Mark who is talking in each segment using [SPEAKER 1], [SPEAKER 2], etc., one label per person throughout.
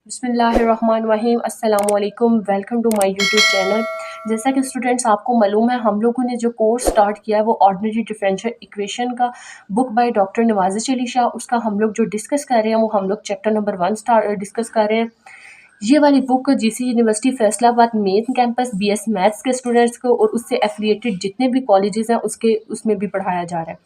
[SPEAKER 1] बिस्मिल्लाहिर्रहमानिर्रहीम अस्सलामुअलैकुम welcome to my YouTube channel. जैसा कि स्टूडेंट्स आपको मालूम है, हम लोगों ने जो कोर्स स्टार्ट किया है वो ऑर्डिनरी डिफरेंशियल इक्वेशन का book by doctor Nawazish Ali Shah, उसका हम लोग जो डिस्कस कर रहे हैं वो हम लोग चैप्टर नंबर 1 डिस्कस कर रहे हैं। ये वाली book GC university Faisalabad main campus BS maths के स्टूडेंट्स को और उससे एफिलिएटेड जितने भी कॉलेजेस हैं उसमें भी पढ़ाया जा रहा है।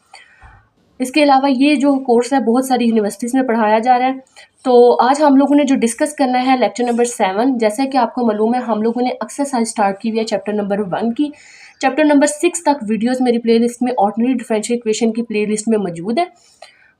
[SPEAKER 1] इसके अलावा ये जो कोर्स है बहुत सारी यूनिवर्सिटीज़ में पढ़ाया जा रहा है। तो आज हम लोगों ने जो डिस्कस करना है लेक्चर नंबर 7। जैसा कि आपको मालूम है, हम लोगों ने एक्सरसाइज स्टार्ट की हुई है चैप्टर नंबर 1 की। चैप्टर नंबर 6 तक वीडियोस मेरी प्लेलिस्ट में ऑर्डिनरी डिफरेंशियल इक्वेशन की प्लेलिस्ट में मौजूद है।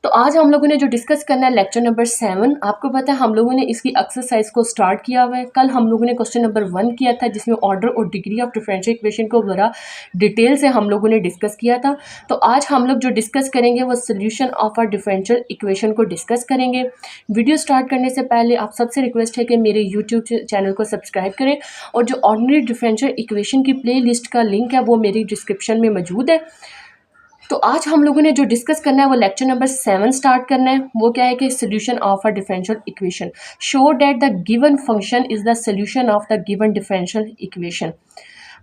[SPEAKER 1] तो आज हम लोगों ने जो डिस्कस करना है लेक्चर नंबर 7। आपको पता है हम लोगों ने इसकी एक्सरसाइज को स्टार्ट किया हुआ है। कल हम लोगों ने क्वेश्चन नंबर 1 किया था जिसमें ऑर्डर और डिग्री ऑफ डिफरेंशियल इक्वेशन को बड़ा डिटेल से हम लोगों ने डिस्कस किया था। तो आज हम लोग जो डिस्कस करेंगे वो solution of a differential equation को डिस्कस करेंगे। वीडियो स्टार्ट करने से पहले आप सबसे रिक्वेस्ट है कि मेरे यूट्यूब चैनल को सब्सक्राइब करें और जो ऑर्डिनरी डिफरेंशियल इक्वेशन की प्ले लिस्ट का लिंक है वो मेरी डिस्क्रिप्शन में मौजूद है। तो आज हम लोगों ने जो डिस्कस करना है वो लेक्चर नंबर 7 स्टार्ट करना है। वो क्या है कि solution of a differential equation, show that the given function is the solution of the given differential equation.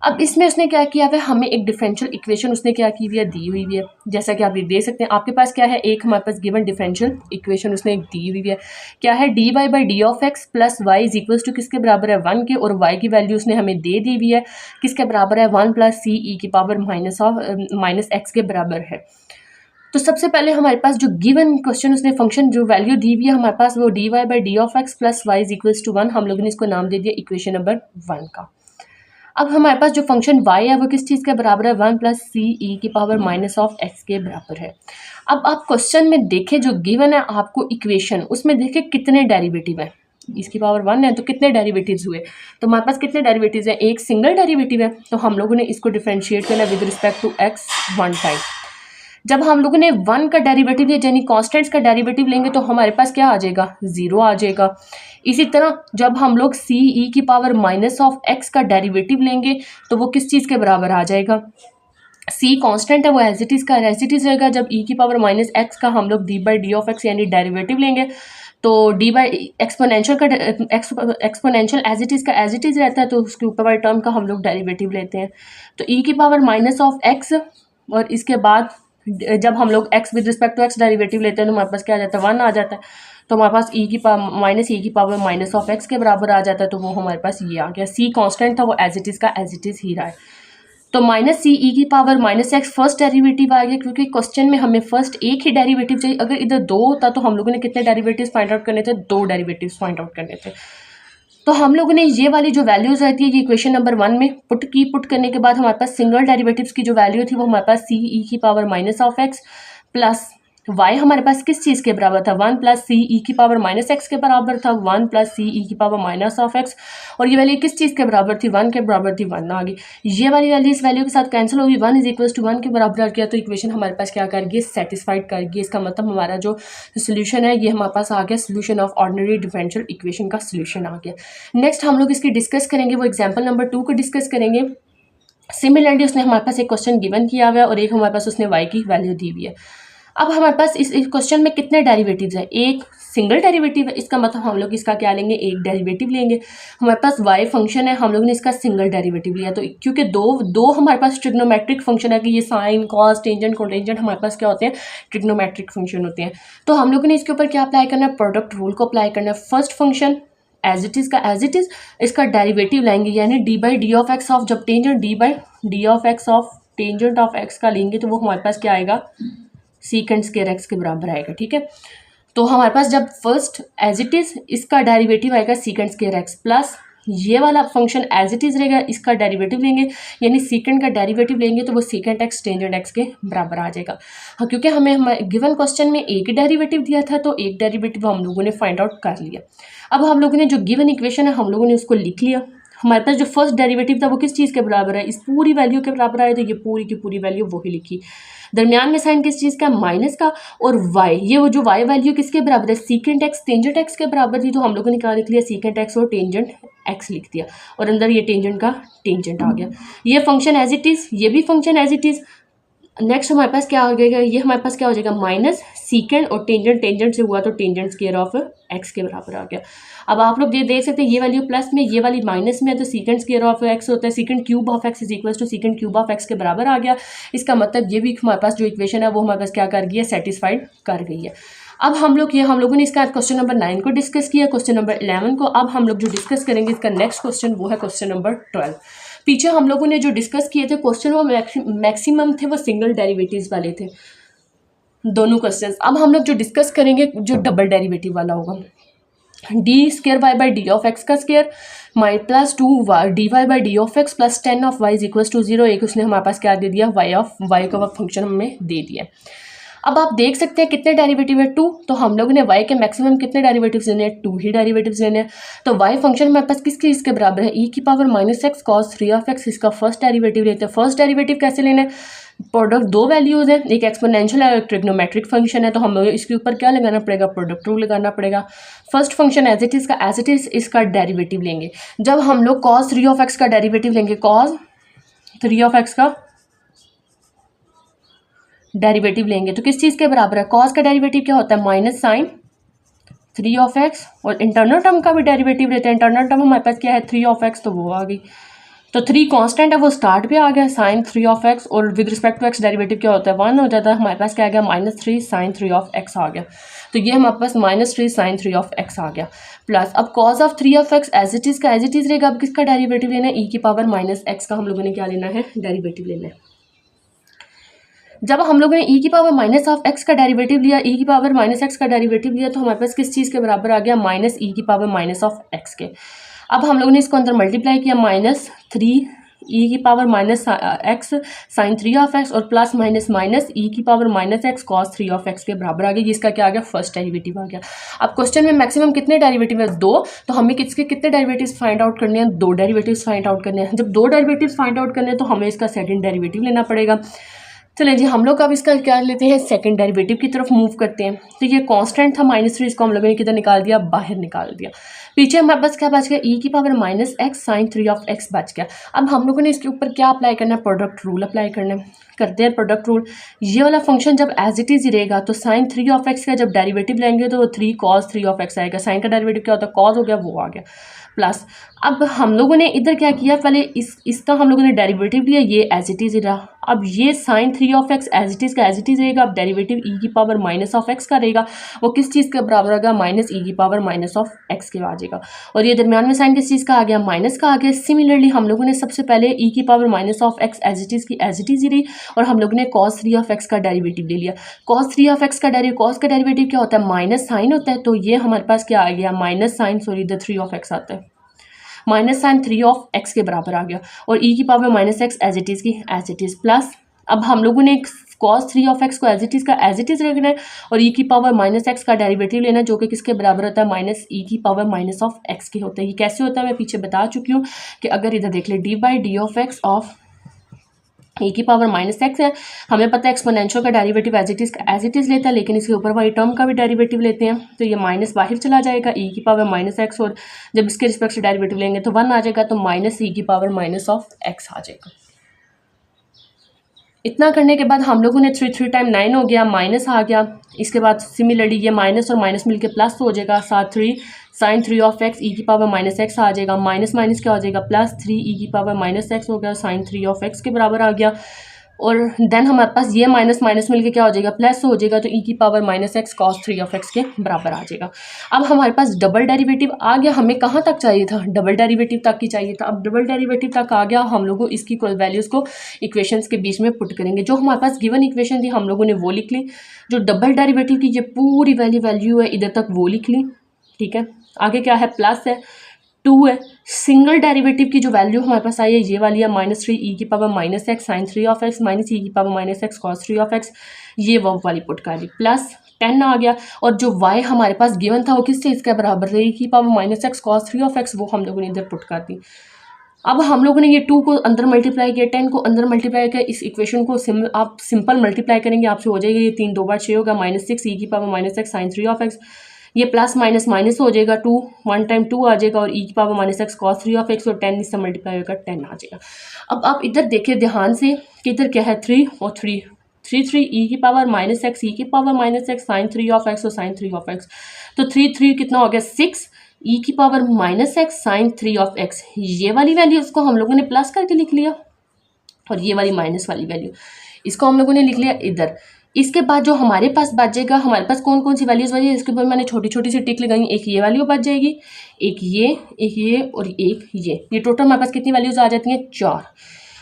[SPEAKER 1] अब इसमें उसने क्या किया है, हमें एक डिफरेंशियल इक्वेशन उसने क्या की हुई है, दी हुई है। जैसा कि आप ये देख सकते हैं आपके पास क्या है, एक हमारे पास गिवन डिफरेंशियल इक्वेशन उसने एक दी हुई है। क्या है, D Y by D of x plus Y is equals to किसके बराबर है, 1 के, और वाई की वैल्यू उसने हमें दे दी हुई है किसके बराबर है, 1 प्लस सी ई की पावर माइनस एक्स के बराबर है। तो सबसे पहले हमारे पास जो गिवन क्वेश्चन उसने फंक्शन जो वैल्यू दी हुई है हमारे पास वो D Y by D of x plus Y is equals to 1, हम लोगों ने इसको नाम दे दिया इक्वेशन नंबर 1 का। अब हमारे पास जो फंक्शन y है वो किस चीज़ के बराबर है, 1 प्लस सी ई की पावर माइनस ऑफ एक्स के बराबर है। अब आप क्वेश्चन में देखें जो गिवन है आपको इक्वेशन, उसमें देखें कितने डेरिवेटिव है, इसकी पावर 1 है तो कितने डेरिवेटिव्स हुए। तो हमारे पास कितने डेरिवेटिव्स हैं, एक सिंगल डेरिवेटिव है। तो हम लोगों ने इसको डिफरेंशिएट करना with respect to X 1 time. जब हम लोगों ने 1 का डेरिवेटिव लिया यानी कॉन्स्टेंट्स का डेरिवेटिव लेंगे तो हमारे पास क्या आ जाएगा, 0 आ जाएगा। इसी तरह जब हम लोग सी ई की पावर माइनस ऑफ एक्स का डेरिवेटिव लेंगे तो वो किस चीज़ के बराबर आ जाएगा, सी कांस्टेंट है वो एज इट इज़ रहेगा। जब ई की पावर माइनस एक्स का हम लोग D by D of x यानी डेरिवेटिव लेंगे तो डी बाई एक्सपोनेंशियल का एक्सपोनेंशियल एज इट इज़ रहता है तो उसके ऊपर वाले टर्म का हम लोग डेरिवेटिव लेते हैं। तो ई की पावर माइनस ऑफ एक्स और इसके बाद जब हम लोग x with respect to x derivative लेते हैं तो हमारे पास क्या आ जाता है, 1 आ जाता है। तो हमारे पास e की पावर माइनस ऑफ x के बराबर आ जाता है। तो वो हमारे पास ये आ गया, c कांस्टेंट था वो एज इट इज़ ही रहा है। तो माइनस सी ई की power minus x first derivative आ गया क्योंकि क्वेश्चन में हमें फर्स्ट एक ही डेरिवेटिव चाहिए। अगर इधर 2 होता तो हम लोगों ने कितने डेरिवेटिव्स फाइंड आउट करने थे, 2 डेरिवेटिव्स फाइंड आउट करने थे। तो हम लोगों ने ये वाली जो वैल्यूज रहती है ये इक्वेशन नंबर 1 में पुट करने के बाद हमारे पास सिंगल डेरिवेटिव्स की जो वैल्यू थी वो हमारे पास सी ई की power minus of x plus y हमारे पास किस चीज़ के बराबर था, 1 प्लस सी ई की पावर माइनस एक्स के बराबर था, 1 प्लस सी ई की पावर माइनस ऑफ एक्स। और ये वैल्यू किस चीज़ के बराबर थी, 1 के बराबर थी, 1 आ गई। ये वाली वैल्यू इस वैल्यू के साथ कैंसिल होगी, 1 इज इक्वल्स टू 1 के बराबर आ गया। तो इक्वेशन हमारे पास क्या कर गई, सेटिस्फाइड कर गई। इसका मतलब हमारा जो सोल्यूशन है ये हमारे पास आ गया, solution of ordinary differential equation का सोल्यूशन आ गया। नेक्स्ट हम लोग इसकी डिस्कस करेंगे, वो एग्जाम्पल नंबर 2 को डिस्कस करेंगे। सिमिलरली उसने हमारे पास एक क्वेश्चन गिवन किया हुआ है और एक हमारे पास उसने y की वैल्यू दी हुई है। अब हमारे पास इस क्वेश्चन में कितने डेरिवेटिव्स हैं, एक सिंगल डेरिवेटिव है। इसका मतलब हम लोग इसका क्या लेंगे, एक डेरिवेटिव लेंगे। हमारे पास y फंक्शन है, हम लोग ने इसका सिंगल डेरिवेटिव लिया। तो क्योंकि दो हमारे पास ट्रिग्नोमेट्रिक फंक्शन है कि ये साइन कॉस टेंजेंट कोटेंजेंट हमारे पास क्या होते हैं, ट्रिग्नोमेट्रिक फंक्शन होते हैं। तो हम लोगों ने इसके ऊपर क्या अप्लाई करना है, प्रोडक्ट रूल को अप्लाई करना है। First function as it is इसका डेरिवेटिव लेंगे यानी d by D of x of, जब tangent d by D of x of tangent of x का लेंगे तो वो हमारे पास क्या आएगा, सीकेंट स्क्वायर एक्स के बराबर आएगा। ठीक है, तो हमारे पास जब फर्स्ट एज इट इज़ इसका डेरिवेटिव आएगा सीकेंट स्क्वायर एक्स प्लस ये वाला फंक्शन एज इट इज़ रहेगा, इसका डेरिवेटिव लेंगे यानी सीकेंट का डेरिवेटिव लेंगे तो वो सीकेंट एक्स टेंजेंट एक्स के बराबर आ जाएगा। हाँ, क्योंकि हमें गिवन क्वेश्चन में एक डेरिवेटिव दिया था तो एक डेरिवेटिव हम लोगों ने फाइंड आउट कर लिया। अब हम लोगों ने जो गिवन इक्वेशन है हम लोगों ने उसको लिख लिया। हमारे पास जो फर्स्ट डेरिवेटिव था वो किस चीज़ के बराबर है, इस पूरी वैल्यू के बराबर आया, तो ये पूरी की पूरी वैल्यू वही लिखी। दरमियान में साइन किस चीज़ का, माइनस का, और y ये वो जो y वैल्यू किसके बराबर है, सीकेंट एक्स टेंजेंट एक्स के बराबर थी। तो हम लोगों ने क्या लिख लिया, सीकेंट एक्स और टेंजेंट एक्स लिख दिया और अंदर ये टेंजेंट का टेंजेंट आ गया। ये फंक्शन एज इट इज़, ये भी function as it is. Next हमारे पास क्या हो जाएगा, ये हमारे पास क्या हो जाएगा माइनस सीकेंड और टेंजेंट, टेंजेंट से हुआ तो टेंजेंट स्क्वायर ऑफ एक्स के बराबर आ गया। अब आप लोग ये देख सकते हैं ये वैल्यू प्लस में ये वाली माइनस में है तो सीकेंड स्क्वायर ऑफ एक्स होता है, secant cube of X is equal to secant cube of x के बराबर आ गया। इसका मतलब ये भी हमारे पास जो इक्वेशन है वो हमारे पास क्या कर गई है, सेटिस्फाइड कर गई है। अब हम लोगों ने इसका क्वेश्चन नंबर 9 को डिस्कस किया, क्वेश्चन नंबर 11 को। अब हम लोग जो डिस्कस करेंगे इसका नेक्स्ट क्वेश्चन वो है क्वेश्चन नंबर 12। पीछे हम लोगों ने जो डिस्कस किए थे क्वेश्चन वो मैक्सिमम थे, वो सिंगल डेरिवेटिव्स वाले थे दोनों क्वेश्चंस। अब हम लोग जो डिस्कस करेंगे जो डबल डेरिवेटिव वाला होगा, d square y by D of x का square my plus 2 d Y by D of x plus 10 of y is equal to 0। एक उसने हमारे पास क्या दे दिया, वाई का फंक्शन हमें दे दिया। अब आप देख सकते हैं कितने डेरिवेटिव है 2, तो हम लोगों ने y के मैक्सिमम कितने डेरिवेटिव्स लेने हैं, 2 ही डेरिवेटिव्स लेने हैं। तो y फंक्शन हमारे पास किसके इसके बराबर है, e की power minus x cos 3 of x, इसका फर्स्ट डेरिवेटिव लेते हैं। फर्स्ट डेरिवेटिव कैसे लेना है, प्रोडक्ट दो वैल्यूज है, एक एक्सपोनेंशियल है एक ट्रिग्नोमेट्रिक फंक्शन है, तो हम लोग इसके ऊपर क्या लगाना पड़ेगा, प्रोडक्ट रूल लगाना पड़ेगा। First function as it is इसका डेरिवेटिव लेंगे। जब हम लोग कॉस 3 ऑफ एक्स का डेरिवेटिव लेंगे, कॉस 3 ऑफ एक्स का डेरिवेटिव लेंगे तो किस चीज़ के बराबर है, कॉस का डेरिवेटिव क्या होता है माइनस साइन 3 ऑफ एक्स, और इंटरनल टर्म का भी डेरिवेटिव लेते हैं। इंटरनल टर्म हमारे पास क्या है 3 ऑफ एक्स, तो वो आ गई। तो 3 कांस्टेंट है वो स्टार्ट पे आ गया साइन 3 ऑफ एक्स, और with respect to X derivative क्या होता है 1 हो जाता है। हमारे पास क्या आ गया -3 साइन 3 ऑफ एक्स आ गया। तो ये हमारे पास -3 साइन 3 ऑफ एक्स आ गया प्लस अब cos of 3 of x as it is का एज इट इज रहेगा। अब किसका डेरिवेटिव लेना है, ई की पावर माइनस एक्स का हम लोगों ने क्या लेना है, डेरिवेटिव लेना है। जब हम लोगों ने e की पावर माइनस ऑफ एक्स का डेरिवेटिव लिया, e की पावर माइनस एक्स का डेरिवेटिव लिया, तो हमारे पास किस चीज़ के बराबर आ गया, माइनस ई की पावर माइनस ऑफ एक्स के। अब हम लोगों ने इसको अंदर मल्टीप्लाई किया, -3 e की power minus x sine 3 of x और प्लस माइनस माइनस ई की power minus x cos 3 of x के बराबर आ गया। जिसका क्या आ गया, फर्स्ट डेरिवेटिव आ गया। अब क्वेश्चन में मैक्सिमम कितने डेरिवेटिव है, 2, तो हमें किसके कितने डेरिवेटिव्स फाइंड आउट करने हैं, 2 डेरिवेटिव्स फाइंड आउट करने हैं। जब 2 डेरिवेटिव्स फाइंड आउट करने हैं तो हमें इसका सेकंड डेरिवेटिव लेना पड़ेगा। चलिए जी, हम लोग अब इसका क्या लेते हैं, सेकंड डेरिवेटिव की तरफ मूव करते हैं। तो ये कांस्टेंट था -3, इसको हम लोगों ने किधर निकाल दिया, बाहर निकाल दिया। पीछे हमारे पास क्या बच गया, e की power minus x sine 3 of x बच गया। अब हम लोगों ने इसके ऊपर क्या अप्लाई करना है, प्रोडक्ट रूल अप्लाई करना है। करते हैं प्रोडक्ट रूल। ये वाला फंक्शन जब एज इट इज ही रहेगा तो साइन 3 ऑफ एक्स का जब डेरिवेटिव लेंगे तो 3 कॉस 3 ऑफ एक्स आएगा। साइन का डेरिवेटिव क्या होता है, कॉस हो गया, वो आ गया प्लस। अब हम लोगों ने इधर क्या किया, पहले इसका हम लोगों ने डेरिवेटिव लिया, ये एज इट इज ही रहा। अब ये sine 3 of x as it is का एज इट इज रहेगा। अब डेरिवेटिव ई की पावर माइनस ऑफ एक्स का रहेगा, वो किस चीज़ के बराबर आएगा, माइनस ई की पावर माइनस ऑफ एक्स के आ जाएगा। और ये दरमियान में साइन किस चीज़ का आ गया, माइनस का आ गया। सिमिलरली हम लोगों ने सबसे पहले ई की power minus of x as it is की एज इट इज ही रही, और हम लोगों ने कॉस 3 ऑफ एक्स का डेरिवेटिव ले लिया। कॉस 3 ऑफ एक्स का कॉस का डेरिवेटिव क्या होता है, माइनस साइन होता है। तो ये हमारे पास क्या आ गया, minus sine sorry the 3 of x आता है, माइनस साइन 3 ऑफ एक्स के बराबर आ गया। और ई की power minus x as it is की एज इट इज़ प्लस। अब हम लोगों ने कॉस 3 ऑफ एक्स को एज इट इज़ का एज इट इज़ रखना है, और ई की पावर माइनस एक्स का डेरिवेटिव लेना है, जो कि किसके बराबर होता है, माइनस ई की पावर माइनस ऑफ एक्स के होता है। ये कैसे होता है मैं पीछे बता चुकी हूँ कि अगर इधर देख ले d by D of x of E की पावर माइनस एक्स है, हमें पता है एक्सपोनेंशियल का डेरिवेटिव एज इट इज़ लेता है, लेकिन इसके ऊपर वाली टर्म का भी डेरिवेटिव लेते हैं, तो ये माइनस बाहर चला जाएगा, ई की पावर माइनस एक्स, और जब इसके रिस्पेक्ट से डेरिवेटिव लेंगे तो 1 आ जाएगा, तो माइनस ई की पावर माइनस ऑफ एक्स आ जाएगा। इतना करने के बाद हम लोगों ने 3 टाइम 9 हो गया, माइनस आ गया। इसके बाद सिमिलरली ये माइनस और माइनस मिलके प्लस हो जाएगा, साथ 3 साइन 3 ऑफ एक्स ई की पावर माइनस एक्स आ जाएगा, माइनस माइनस क्या हो जाएगा, प्लस 3 ई की पावर माइनस एक्स हो गया, साइन 3 ऑफ एक्स के बराबर आ गया। और देन हमारे पास ये माइनस माइनस मिलके क्या हो जाएगा, प्लस हो जाएगा, तो ई की power minus x cos 3 of x के बराबर आ जाएगा। अब हमारे पास डबल डेरिवेटिव आ गया। हमें कहाँ तक चाहिए था, डबल डेरिवेटिव तक ही चाहिए था। अब डबल डेरिवेटिव तक आ गया, हम लोगों इसकी वैल्यूज़ को इक्वेशंस के बीच में पुट करेंगे। जो हमारे पास गिवन इक्वेशन थी हम लोगों ने वो लिख ली, जो डबल डेरिवेटिव की ये पूरी वैल्यू है इधर तक वो लिख ली, ठीक है। आगे क्या है, प्लस है, 2 है। सिंगल डेरिवेटिव की जो वैल्यू हमारे पास आई है ये वाली है, -3 ई की power minus x sine 3 of x minus ई की power minus x cos 3 of x, ये वो वाली पुट कर ली, प्लस 10 आ गया। और जो y हमारे पास गिवन था वो किस चीज़ के बराबर है, ई की power minus x cos 3 of x, वो हम लोगों ने इधर पुट कर दी। अब हम लोगों ने ये 2 को अंदर मल्टीप्लाई किया, 10 को अंदर मल्टीप्लाई किया। इस इक्वेशन को आप सिंपल मल्टीप्लाई करेंगे, आपसे हो जाएगा ये 3 2 बार 6 होगा, -6 ई की power minus x sine 3 of x, ये प्लस माइनस माइनस हो जाएगा, 2 1 टाइम 2 आ जाएगा, और ई की power minus x cos 3 of x, और 10 इससे मल्टीप्लाई होगा 10 आ जाएगा। अब आप इधर देखिए ध्यान से कि इधर क्या है, 3 और 3 3 3 ई की पावर माइनस एक्स ई की power minus x sine 3 of x और साइन 3 ऑफ एक्स। तो 3 3 कितना हो गया 6 ई की power minus x sine 3 of x. ये वाली वैल्यू उसको हम लोगों ने प्लस करके लिख लिया और ये वाली माइनस वाली वैल्यू इसको हम लोगों ने लिख लिया इधर। इसके बाद जो हमारे पास बचेगा, हमारे पास कौन कौन सी वैल्यूज़ बची, इसके ऊपर मैंने छोटी छोटी सी टिक लगाई। एक ये वैल्यू बच जाएगी, एक ये और एक ये टोटल हमारे पास कितनी वैल्यूज़ आ जाती हैं 4।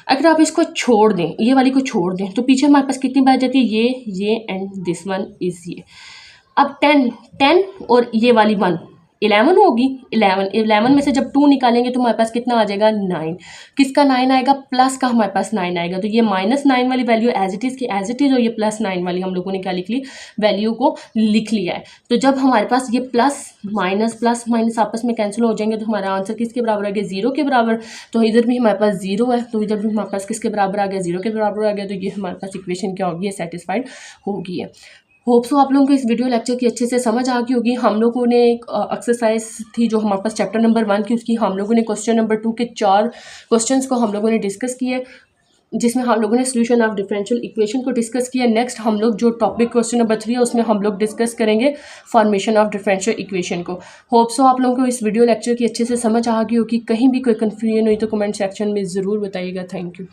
[SPEAKER 1] अगर आप इसको छोड़ दें, ये वाली को छोड़ दें, तो पीछे हमारे पास कितनी बच जाती है ये एंड दिस वन इज ये। अब 10 और ये वाली 1 11 होगी। 11 में से जब 2 निकालेंगे तो हमारे पास कितना आ जाएगा 9। किसका 9 आएगा, प्लस का हमारे पास 9 आएगा। तो ये -9 वाली वैल्यू एज इट इज़ की एज इट इज़ और ये +9 वाली हम लोगों ने क्या लिख ली, वैल्यू को लिख लिया है। तो जब हमारे पास ये प्लस माइनस आपस में कैंसिल हो जाएंगे तो हमारा आंसर किसके बराबर आ गया, 0 के बराबर। तो इधर भी हमारे पास 0 है, तो इधर भी हमारे पास किसके बराबर आ गया, 0 के बराबर आ गया। तो ये हमारे पास इक्वेशन क्या होगी, सेटिस्फाइड होगी है। होप सो आप लोगों को इस वीडियो लेक्चर की अच्छे से समझ आ गई होगी। हम लोगों ने एक एक्सरसाइज थी जो हमारे पास चैप्टर नंबर 1 की, उसकी हम लोगों ने क्वेश्चन नंबर 2 के 4 क्वेश्चंस को हम लोगों ने डिस्कस किए, जिसमें हम लोगों ने सोल्यूशन ऑफ डिफरेंशियल इक्वेशन को डिस्कस किया। नेक्स्ट हम लोग जो टॉपिक क्वेश्चन नंबर 3 है उसमें हम लोग डिस्कस करेंगे फॉर्मेशन ऑफ डिफरेंशियल इक्वेशन को। होप सो आप लोगों को इस वीडियो लेक्चर की अच्छे से समझ आ गई होगी। कहीं भी कोई कन्फ्यूजन हुई तो कमेंट सेक्शन में ज़रूर बताइएगा। Thank you.